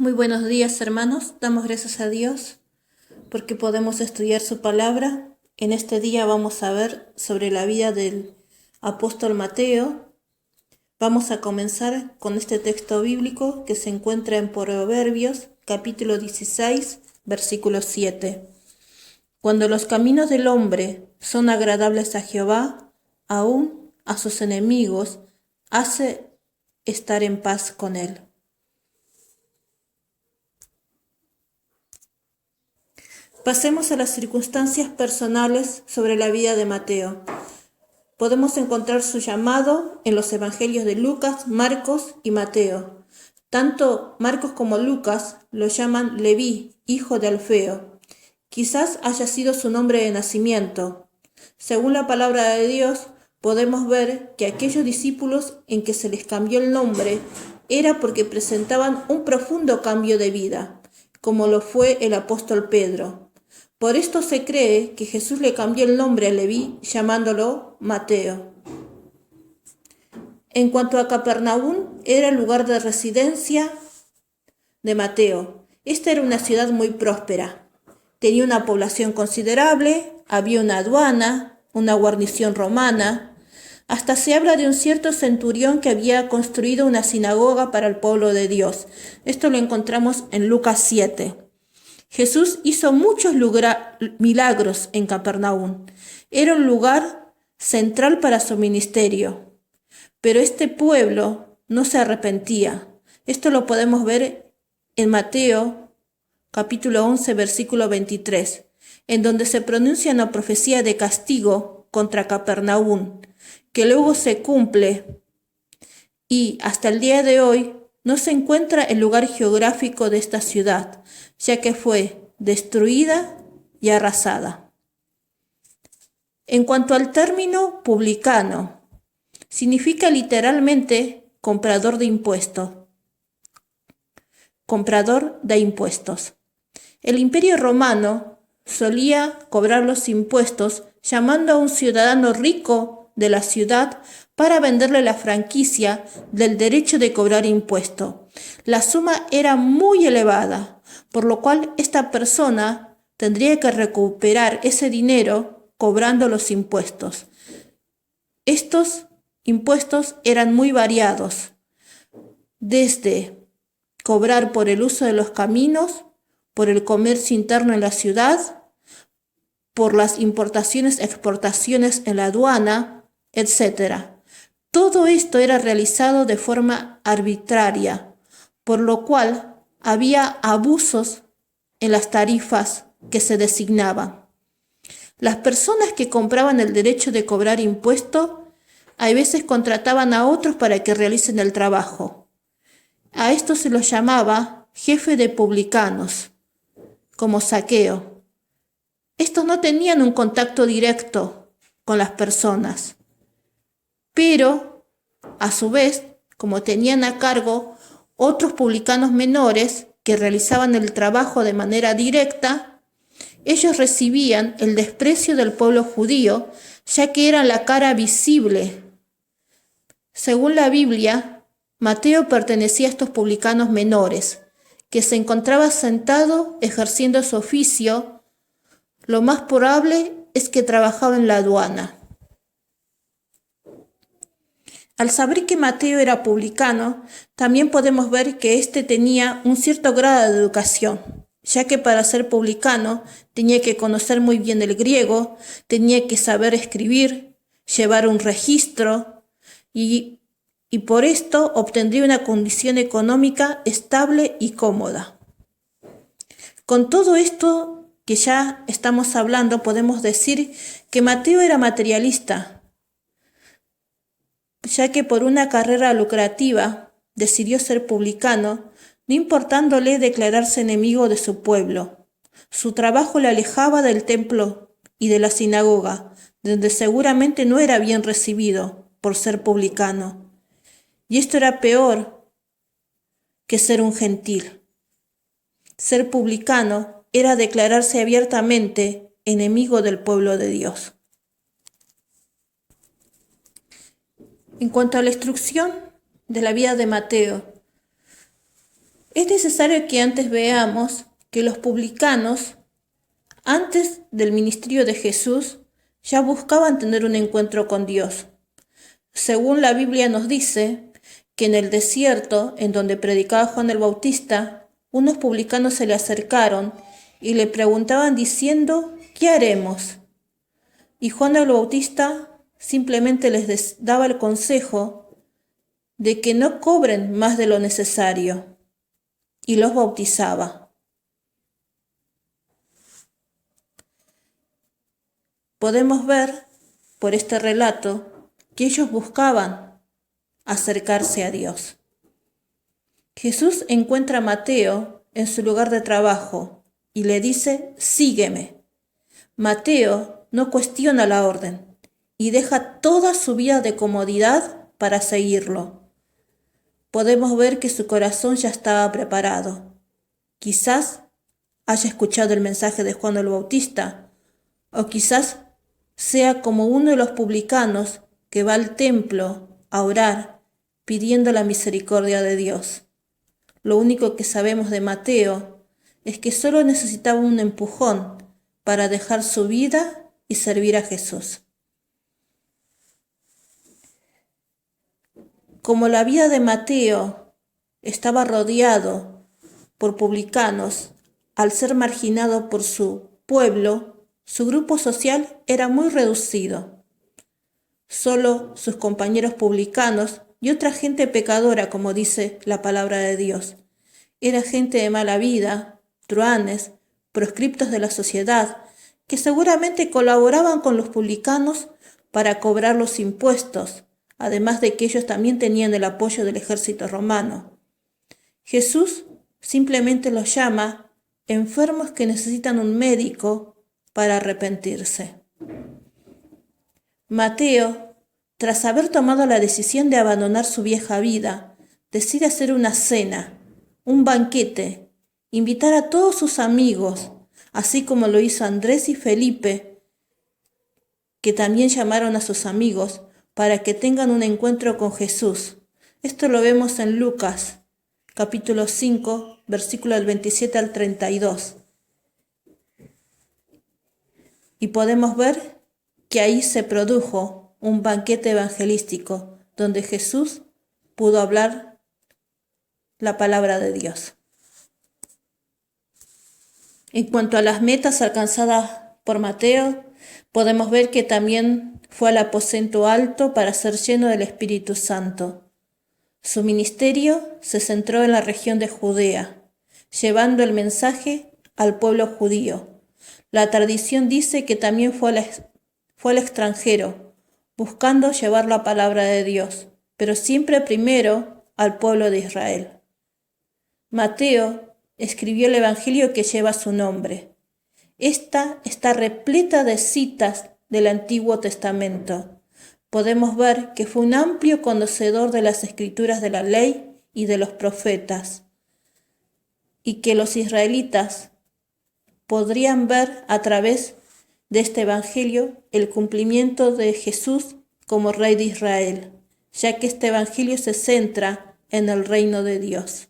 Muy buenos días, hermanos. Damos gracias a Dios porque podemos estudiar su palabra. En este día vamos a ver sobre la vida del apóstol Mateo. Vamos a comenzar con este texto bíblico que se encuentra en Proverbios, capítulo 16, versículo 7. Cuando los caminos del hombre son agradables a Jehová, aún a sus enemigos hace estar en paz con él. Pasemos a las circunstancias personales sobre la vida de Mateo. Podemos encontrar su llamado en los evangelios de Lucas, Marcos y Mateo. Tanto Marcos como Lucas lo llaman Leví, hijo de Alfeo. Quizás haya sido su nombre de nacimiento. Según la palabra de Dios, podemos ver que aquellos discípulos en que se les cambió el nombre era porque presentaban un profundo cambio de vida, como lo fue el apóstol Pedro. Por esto se cree que Jesús le cambió el nombre a Leví llamándolo Mateo. En cuanto a Capernaum, era el lugar de residencia de Mateo. Esta era una ciudad muy próspera. Tenía una población considerable, había una aduana, una guarnición romana. Hasta se habla de un cierto centurión que había construido una sinagoga para el pueblo de Dios. Esto lo encontramos en Lucas 7. Jesús hizo muchos milagros en Capernaum. Era un lugar central para su ministerio. Pero este pueblo no se arrepentía. Esto lo podemos ver en Mateo, capítulo 11, versículo 23, en donde se pronuncia una profecía de castigo contra Capernaum, que luego se cumple y hasta el día de hoy no se encuentra el lugar geográfico de esta ciudad, ya que fue destruida y arrasada. En cuanto al término publicano, significa literalmente comprador de impuestos. Comprador de impuestos. El Imperio Romano solía cobrar los impuestos llamando a un ciudadano rico de la ciudad para venderle la franquicia del derecho de cobrar impuesto. La suma era muy elevada, por lo cual esta persona tendría que recuperar ese dinero cobrando los impuestos. Estos impuestos eran muy variados, desde cobrar por el uso de los caminos, por el comercio interno en la ciudad, por las importaciones, exportaciones en la aduana, etc. Todo esto era realizado de forma arbitraria, por lo cual había abusos en las tarifas que se designaban. Las personas que compraban el derecho de cobrar impuestos a veces contrataban a otros para que realicen el trabajo. A esto se los llamaba jefe de publicanos, como Zaqueo. Estos no tenían un contacto directo con las personas, pero a su vez, como tenían a cargo otros publicanos menores que realizaban el trabajo de manera directa, ellos recibían el desprecio del pueblo judío, ya que eran la cara visible. Según la Biblia, Mateo pertenecía a estos publicanos menores, que se encontraba sentado ejerciendo su oficio. Lo más probable es que trabajaba en la aduana. Al saber que Mateo era publicano, también podemos ver que éste tenía un cierto grado de educación, ya que para ser publicano tenía que conocer muy bien el griego, tenía que saber escribir, llevar un registro y por esto obtendría una condición económica estable y cómoda. Con todo esto que ya estamos hablando, podemos decir que Mateo era materialista, ya que por una carrera lucrativa decidió ser publicano, no importándole declararse enemigo de su pueblo. Su trabajo le alejaba del templo y de la sinagoga, donde seguramente no era bien recibido por ser publicano. Y esto era peor que ser un gentil. Ser publicano era declararse abiertamente enemigo del pueblo de Dios. En cuanto a la instrucción de la vida de Mateo, Es necesario que antes veamos que los publicanos, antes del ministerio de Jesús, ya buscaban tener un encuentro con Dios. Según la Biblia nos dice que en el desierto, en donde predicaba Juan el Bautista, unos publicanos se le acercaron y le preguntaban diciendo, ¿qué haremos? Y Juan el Bautista simplemente les daba el consejo de que no cobren más de lo necesario y los bautizaba. Podemos ver por este relato que ellos buscaban acercarse a Dios. Jesús encuentra a Mateo en su lugar de trabajo y le dice, sígueme. Mateo no cuestiona la orden y deja toda su vida de comodidad para seguirlo. Podemos ver que su corazón ya estaba preparado. Quizás haya escuchado el mensaje de Juan el Bautista, o quizás sea como uno de los publicanos que va al templo a orar pidiendo la misericordia de Dios. Lo único que sabemos de Mateo es que solo necesitaba un empujón para dejar su vida y servir a Jesús. Como la vida de Mateo estaba rodeado por publicanos, al ser marginado por su pueblo, su grupo social era muy reducido. Solo sus compañeros publicanos y otra gente pecadora, como dice la palabra de Dios. Era gente de mala vida, truanes, proscriptos de la sociedad, que seguramente colaboraban con los publicanos para cobrar los impuestos, además de que ellos también tenían el apoyo del ejército romano. Jesús simplemente los llama enfermos que necesitan un médico para arrepentirse. Mateo, tras haber tomado la decisión de abandonar su vieja vida, decide hacer una cena, un banquete, invitar a todos sus amigos, así como lo hizo Andrés y Felipe, que también llamaron a sus amigos para que tengan un encuentro con Jesús. Esto lo vemos en Lucas, capítulo 5, versículos del 27 al 32. Y podemos ver que ahí se produjo un banquete evangelístico donde Jesús pudo hablar la palabra de Dios. En cuanto a las metas alcanzadas por Mateo, podemos ver que también fue al aposento alto para ser lleno del Espíritu Santo. Su ministerio se centró en la región de Judea, llevando el mensaje al pueblo judío. La tradición dice que también fue al extranjero, buscando llevar la palabra de Dios, pero siempre primero al pueblo de Israel. Mateo escribió el Evangelio que lleva su nombre. Esta está repleta de citas del Antiguo Testamento. Podemos ver que fue un amplio conocedor de las escrituras de la ley y de los profetas, y que los israelitas podrían ver a través de este Evangelio el cumplimiento de Jesús como Rey de Israel, ya que este Evangelio se centra en el reino de Dios.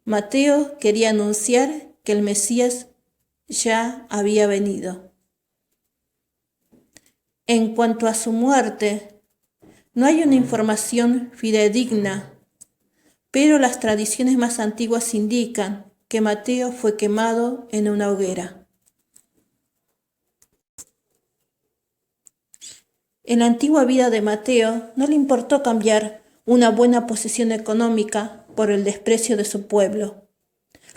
Mateo quería anunciar que el Mesías ya había venido. En cuanto a su muerte, no hay una información fidedigna, pero las tradiciones más antiguas indican que Mateo fue quemado en una hoguera. En la antigua vida de Mateo no le importó cambiar una buena posición económica por el desprecio de su pueblo.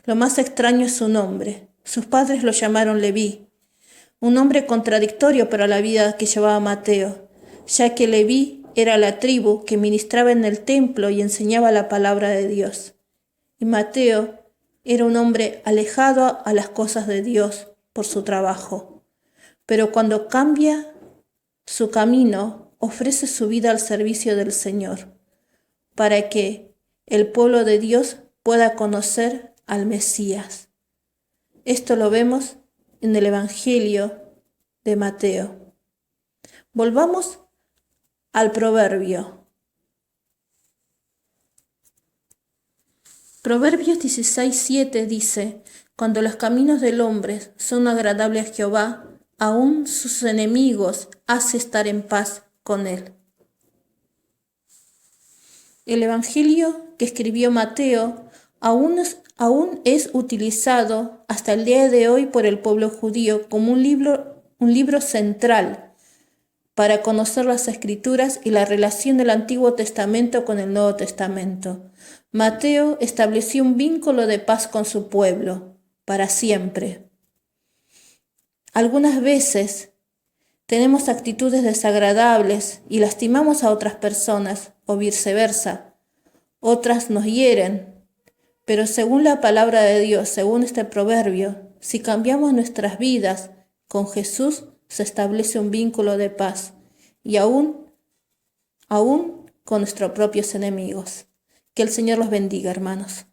Lo más extraño es su nombre. Sus padres lo llamaron Leví, un nombre contradictorio para la vida que llevaba Mateo, ya que Leví era la tribu que ministraba en el templo y enseñaba la palabra de Dios. Y Mateo era un hombre alejado a las cosas de Dios por su trabajo. Pero cuando cambia su camino, ofrece su vida al servicio del Señor, para que el pueblo de Dios pueda conocer al Mesías. Esto lo vemos en el Evangelio de Mateo. Volvamos al proverbio. Proverbios 16:7 dice: Cuando los caminos del hombre son agradables a Jehová, aún sus enemigos hace estar en paz con él. El Evangelio que escribió Mateo aún es utilizado hasta el día de hoy por el pueblo judío como un libro central para conocer las Escrituras y la relación del Antiguo Testamento con el Nuevo Testamento. Mateo estableció un vínculo de paz con su pueblo, para siempre. Algunas veces tenemos actitudes desagradables y lastimamos a otras personas, o viceversa. Otras nos hieren, pero según la palabra de Dios, según este proverbio, si cambiamos nuestras vidas con Jesús, se establece un vínculo de paz, y aún con nuestros propios enemigos. Que el Señor los bendiga, hermanos.